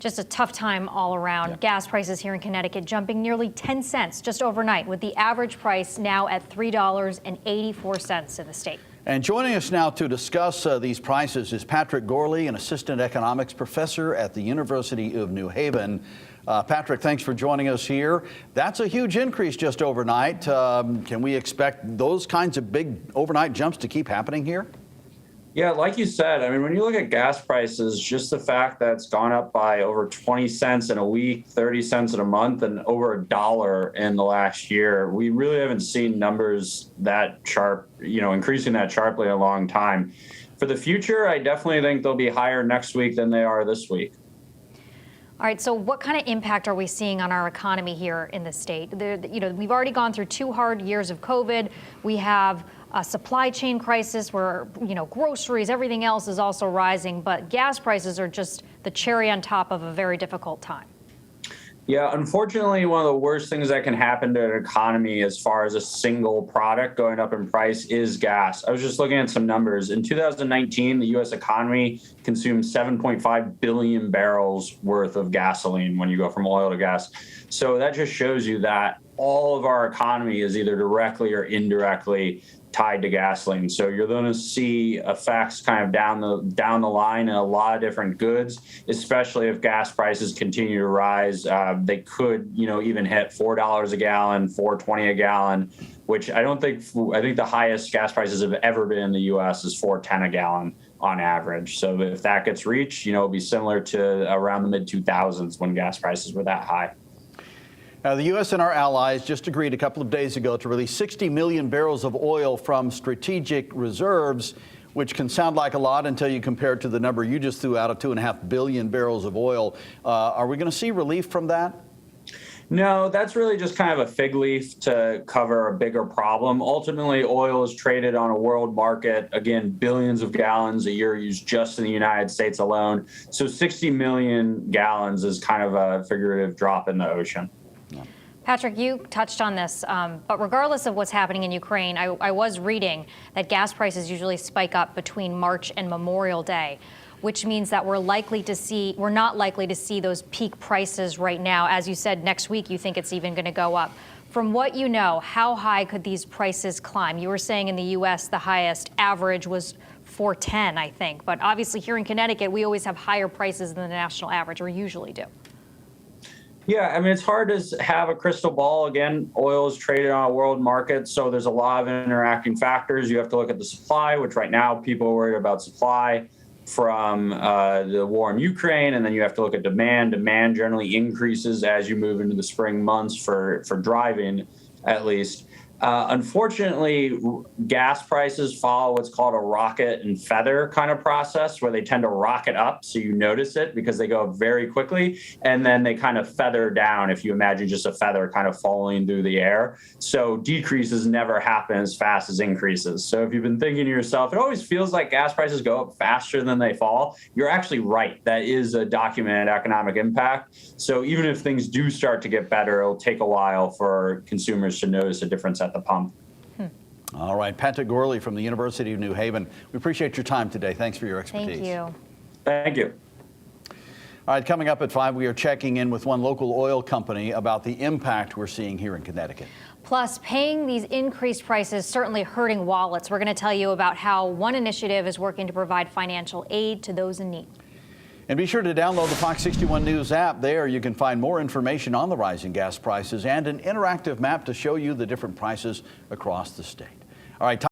Just a tough time all around. Yeah. Gas prices here in Connecticut jumping nearly 10 cents just overnight, with the average price now at $3.84 in the state. And joining us now to discuss these prices is Patrick Gourley, an assistant economics professor at the University of New Haven. Patrick, thanks for joining us here. That's a huge increase just overnight. Can we expect those kinds of big overnight jumps to keep happening here? Yeah, like you said, I mean, when you look at gas prices, just the fact that it's gone up by over 20 cents in a week, 30 cents in a month, and over $1 in the last year, we really haven't seen numbers that sharp, increasing that sharply in a long time. For the future, I definitely think they'll be higher next week than they are this week. All right, so what kind of impact are we seeing on our economy here in the state? We've already gone through 2 hard years of COVID. We have a supply chain crisis where, groceries, everything else is also rising, but gas prices are just the cherry on top of a very difficult time. Yeah, unfortunately, one of the worst things that can happen to an economy as far as a single product going up in price is gas. I was just looking at some numbers. In 2019, the U.S. economy consumed 7.5 billion barrels worth of gasoline when you go from oil to gas. So that just shows you that all of our economy is either directly or indirectly tied to gasoline. So you're going to see effects kind of down the line in a lot of different goods, especially if gas prices continue to rise. They could, even hit $4 a gallon, $4.20 a gallon, which I think the highest gas prices have ever been in the U.S. is $4.10 a gallon on average. So if that gets reached, it'll be similar to around the mid-2000s when gas prices were that high. Now, the U.S. and our allies just agreed a couple of days ago to release 60 million barrels of oil from strategic reserves, which can sound like a lot until you compare it to the number you just threw out of 2.5 billion barrels of oil. Are we going to see relief from that? No, that's really just kind of a fig leaf to cover a bigger problem. Ultimately, oil is traded on a world market. Again, billions of gallons a year used just in the United States alone. So 60 million gallons is kind of a figurative drop in the ocean. Patrick, you touched on this, but regardless of what's happening in Ukraine, I was reading that gas prices usually spike up between March and Memorial Day, which means that we're not likely to see those peak prices right now. As you said, next week you think it's even going to go up. From what you know, how high could these prices climb? You were saying in the U.S. the highest average was $4.10, I think, but obviously here in Connecticut we always have higher prices than the national average, or usually do. Yeah, I mean, it's hard to have a crystal ball. Again, oil is traded on a world market, so there's a lot of interacting factors. You have to look at the supply, which right now people are worried about supply from the war in Ukraine, and then you have to look at demand. Demand generally increases as you move into the spring months for driving, at least. Unfortunately, gas prices follow what's called a rocket and feather kind of process, where they tend to rocket up so you notice it because they go up very quickly, and then they kind of feather down, if you imagine just a feather kind of falling through the air. So decreases never happen as fast as increases. So if you've been thinking to yourself, it always feels like gas prices go up faster than they fall, you're actually right. That is a documented economic impact. So even if things do start to get better, it'll take a while for consumers to notice a difference at the pump. All right, Patrick Gourley from the University of New Haven. We appreciate your time today. Thanks for your expertise. Thank you. Thank you. All right, coming up at 5, we are checking in with one local oil company about the impact we're seeing here in Connecticut. Plus, paying these increased prices certainly hurting wallets. We're going to tell you about how one initiative is working to provide financial aid to those in need. And be sure to download the Fox 61 News app. There you can find more information on the rising gas prices and an interactive map to show you the different prices across the state. All right.